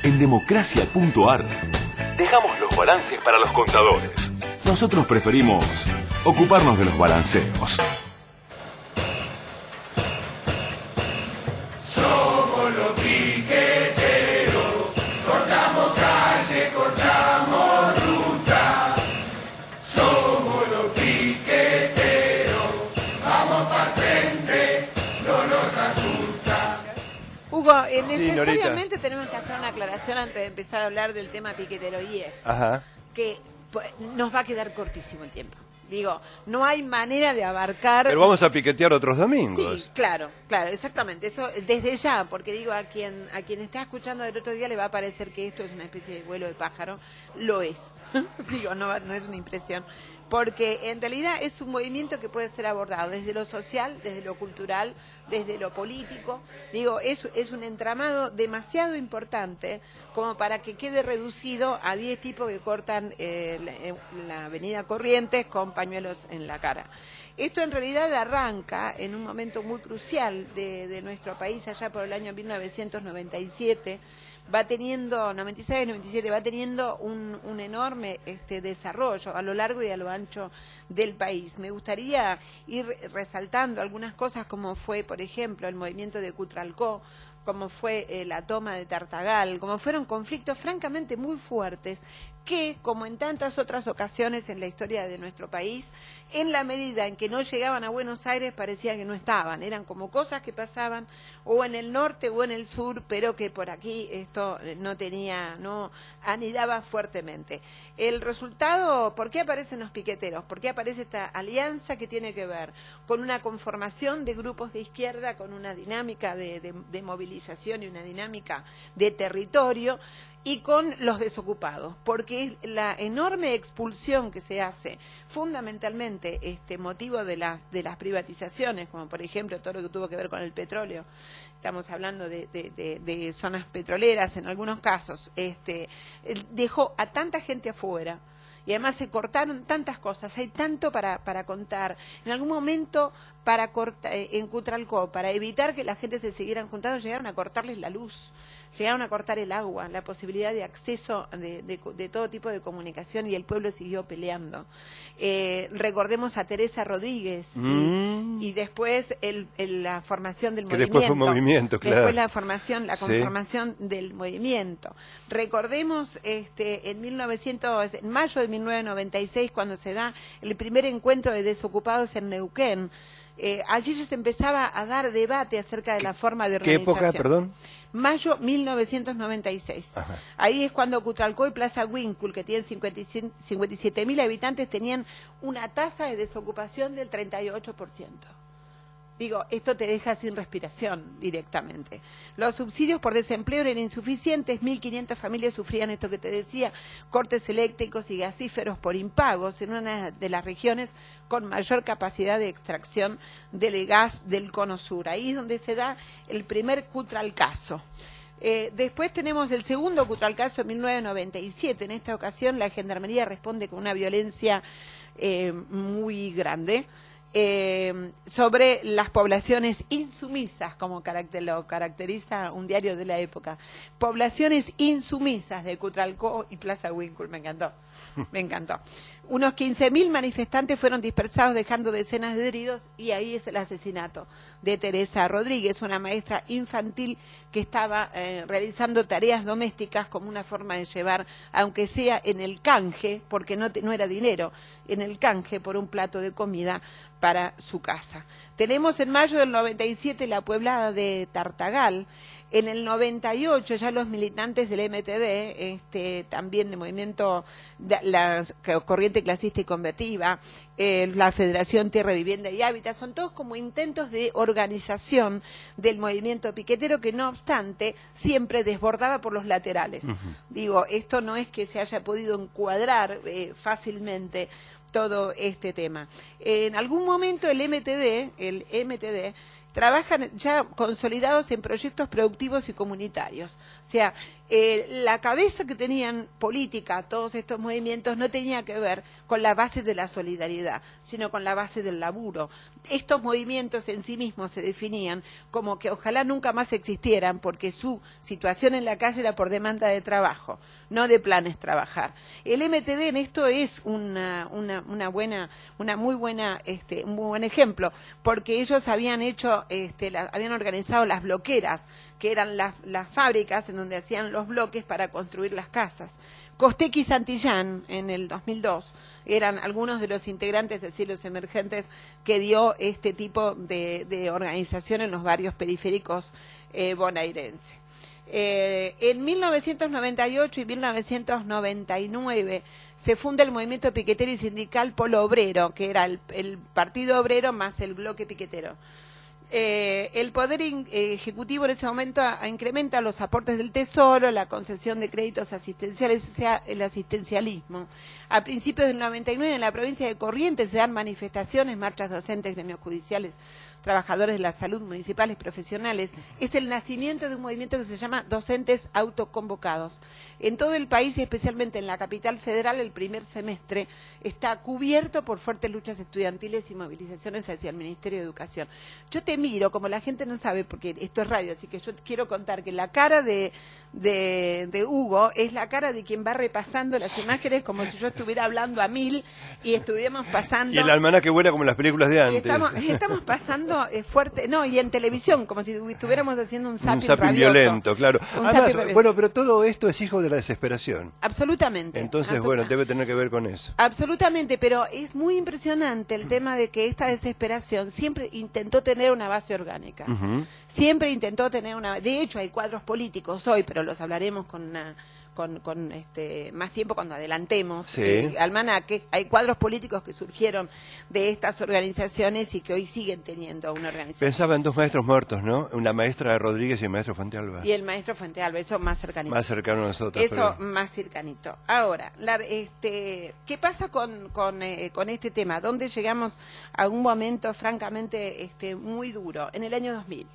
En democracia.ar dejamos los balances para los contadores. Nosotros preferimos ocuparnos de los balanceos. Somos los piqueteros, cortamos calle, cortamos ruta. Somos los piqueteros, vamos para frente, no nos asusta. Hugo, necesariamente tenemos que hacer una aclaración antes de empezar a hablar del tema piquetero, y es que nos va a quedar cortísimo el tiempo. Digo, no hay manera de abarcar... Pero vamos a piquetear otros domingos. Sí, claro, exactamente. Eso desde ya, porque digo, a quien está escuchando del otro día le va a parecer que esto es una especie de vuelo de pájaro. Lo es. Digo, no es una impresión. Porque en realidad es un movimiento que puede ser abordado desde lo social, desde lo cultural, desde lo político. Digo, es un entramado demasiado importante como para que quede reducido a 10 tipos que cortan la avenida Corrientes con pañuelos en la cara. Esto en realidad arranca en un momento muy crucial de nuestro país, allá por el año 1997, va teniendo, 96, 97, va teniendo un enorme desarrollo a lo largo y a lo ancho del país. Me gustaría ir resaltando algunas cosas como fue, por ejemplo, el movimiento de Cutralcó, como fue la toma de Tartagal, como fueron conflictos francamente muy fuertes que, como en tantas otras ocasiones en la historia de nuestro país, en la medida en que no llegaban a Buenos Aires parecía que no estaban, eran como cosas que pasaban o en el norte o en el sur, pero que por aquí esto no anidaba fuertemente. El resultado, ¿por qué aparecen los piqueteros? ¿Por qué aparece esta alianza que tiene que ver con una conformación de grupos de izquierda, con una dinámica de movilización y una dinámica de territorio, y con los desocupados? Porque la enorme expulsión que se hace, fundamentalmente motivo de las privatizaciones, como por ejemplo todo lo que tuvo que ver con el petróleo, estamos hablando de zonas petroleras en algunos casos, dejó a tanta gente afuera. Y además se cortaron tantas cosas, hay tanto para contar. En algún momento, en Cutralcó, para evitar que la gente se siguieran juntando, llegaron a cortarles la luz, llegaron a cortar el agua, la posibilidad de acceso de todo tipo de comunicación, y el pueblo siguió peleando. Recordemos a Teresa Rodríguez y después la formación del movimiento. Después fue un movimiento, claro. Después la conformación del movimiento. Recordemos en mayo de 1996, cuando se da el primer encuentro de desocupados en Neuquén. Allí ya se empezaba a dar debate acerca de la forma de organización. ¿Qué época, perdón? Mayo 1996. Ajá. Ahí es cuando Cutralcó y Plaza Winkle, que tienen 57.000 habitantes, tenían una tasa de desocupación del 38%. Digo, esto te deja sin respiración directamente. Los subsidios por desempleo eran insuficientes, 1.500 familias sufrían esto que te decía, cortes eléctricos y gasíferos por impagos en una de las regiones con mayor capacidad de extracción del gas del Cono Sur. Ahí es donde se da el primer Cutralcazo. Después tenemos el segundo Cutralcazo en 1997. En esta ocasión la Gendarmería responde con una violencia muy grande. Sobre las poblaciones insumisas, como lo caracteriza un diario de la época. Poblaciones insumisas de Cutralcó y Plaza Winkle, me encantó. Unos 15.000 manifestantes fueron dispersados, dejando decenas de heridos, y ahí es el asesinato de Teresa Rodríguez, una maestra infantil que estaba realizando tareas domésticas como una forma de llevar, aunque sea en el canje, porque no era dinero, en el canje por un plato de comida para su casa. Tenemos en mayo del 97 la pueblada de Tartagal. En el 98 ya los militantes del MTD, también de movimiento, la corriente clasista y combativa, la Federación Tierra, Vivienda y Hábitat, son todos como intentos de organización del movimiento piquetero que, no obstante, siempre desbordaba por los laterales. Digo, esto no es que se haya podido encuadrar fácilmente todo este tema. En algún momento el MTD trabajan ya consolidados en proyectos productivos y comunitarios. O sea, la cabeza que tenían política todos estos movimientos no tenía que ver con la base de la solidaridad, sino con la base del laburo. estos movimientos en sí mismos se definían como que ojalá nunca más existieran porque su situación en la calle era por demanda de trabajo, no de planes trabajar. El MTD en esto es un muy buen ejemplo, porque ellos habían habían organizado las bloqueras, que eran las fábricas en donde hacían los bloques para construir las casas. Costec y Santillán, en el 2002, eran algunos de los integrantes de Cielos Emergentes que dio este tipo de organización en los barrios periféricos bonaerenses. En 1998 y 1999 se funda el movimiento piquetero y sindical Polo Obrero, que era el Partido Obrero más el bloque piquetero. El Poder Ejecutivo en ese momento incrementa los aportes del Tesoro, la concesión de créditos asistenciales, o sea, el asistencialismo. A principios del 99 en la provincia de Corrientes se dan manifestaciones, marchas docentes, gremios judiciales, trabajadores de la salud, municipales, profesionales. Es el nacimiento de un movimiento que se llama Docentes Autoconvocados. En todo el país y especialmente en la capital federal el primer semestre está cubierto por fuertes luchas estudiantiles y movilizaciones hacia el Ministerio de Educación. Yo te miro, como la gente no sabe, porque esto es radio, así que yo quiero contar que la cara de Hugo es la cara de quien va repasando las imágenes como si yo estuviera hablando a 1000 y estuviéramos pasando... Y el almanaque vuela como en las películas de antes. Estamos pasando fuerte, no, y en televisión, como si estuviéramos haciendo un zapping violento, claro. Además, bueno, pero todo esto es hijo de la desesperación. Absolutamente. Entonces, bueno, debe tener que ver con eso. Absolutamente, pero es muy impresionante el tema de que esta desesperación siempre intentó tener una base orgánica. Siempre intentó tener una... De hecho, hay cuadros políticos hoy, pero los hablaremos con más tiempo cuando adelantemos almanaque. Hay cuadros políticos que surgieron de estas organizaciones y que hoy siguen teniendo una organización. Pensaba en dos maestros muertos, ¿no? Una maestra de Rodríguez y el maestro Fuentealba. Y el maestro Fuentealba, eso más cercanito. Más cercano a nosotros. Eso más cercanito. Ahora, ¿qué pasa con este tema? ¿Dónde llegamos a un momento francamente muy duro? En el año 2000.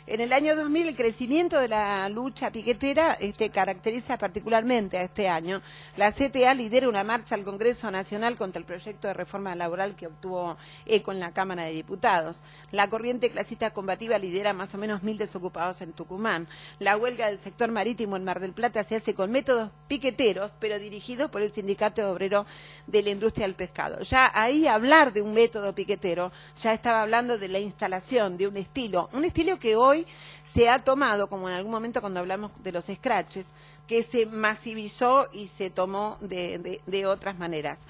En el año 2000 el crecimiento de la lucha piquetera caracteriza particularmente a este año. La CTA lidera una marcha al Congreso Nacional contra el proyecto de reforma laboral que obtuvo eco en la Cámara de Diputados. La corriente clasista combativa lidera más o menos 1000 desocupados en Tucumán. La huelga del sector marítimo en Mar del Plata se hace con métodos piqueteros, pero dirigidos por el Sindicato Obrero de la Industria del Pescado. Ya ahí hablar de un método piquetero, ya estaba hablando de la instalación de un estilo que hoy se ha tomado, como en algún momento cuando hablamos de los scratches, que se masivizó y se tomó de otras maneras.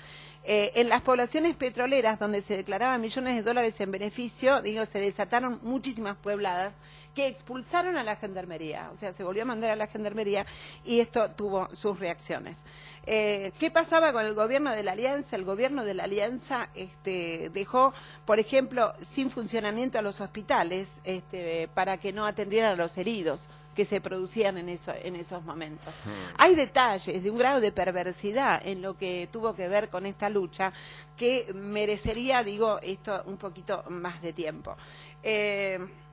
En las poblaciones petroleras, donde se declaraban millones de dólares en beneficio, se desataron muchísimas puebladas que expulsaron a la gendarmería, o sea, se volvió a mandar a la gendarmería y esto tuvo sus reacciones. ¿Qué pasaba con el gobierno de la Alianza? El gobierno de la Alianza dejó, por ejemplo, sin funcionamiento a los hospitales para que no atendieran a los heridos que se producían en esos momentos. Hay detalles de un grado de perversidad en lo que tuvo que ver con esta lucha que merecería, esto un poquito más de tiempo.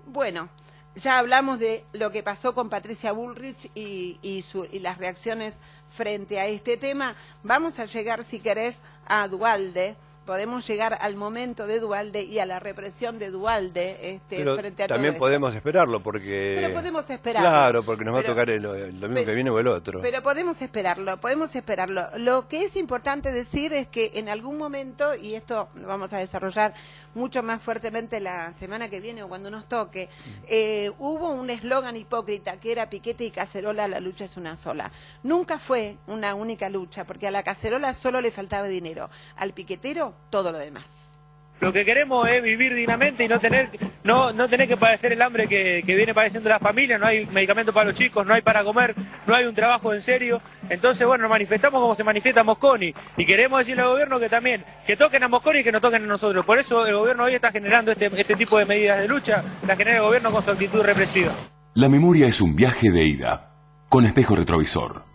Bueno, ya hablamos de lo que pasó con Patricia Bullrich y las reacciones frente a este tema. Vamos a llegar, si querés, a Duhalde. Podemos llegar al momento de Duhalde y a la represión de Duhalde frente a todo también esto. Podemos esperarlo porque... Pero podemos esperarlo. Claro, porque nos va a tocar el domingo que viene o el otro. Pero podemos esperarlo. Lo que es importante decir es que en algún momento, y esto lo vamos a desarrollar mucho más fuertemente la semana que viene o cuando nos toque, hubo un eslogan hipócrita que era piquete y cacerola, la lucha es una sola. Nunca fue una única lucha, porque a la cacerola solo le faltaba dinero, al piquetero todo lo demás. Lo que queremos es vivir dignamente y no tener que padecer el hambre que viene padeciendo la familia. No hay medicamentos para los chicos, no hay para comer, no hay un trabajo en serio. Entonces, bueno, nos manifestamos como se manifiesta Mosconi y queremos decirle al gobierno que también, que toquen a Mosconi y que nos toquen a nosotros. Por eso el gobierno hoy está generando este tipo de medidas de lucha, la genera el gobierno con su actitud represiva. La memoria es un viaje de ida, con espejo retrovisor.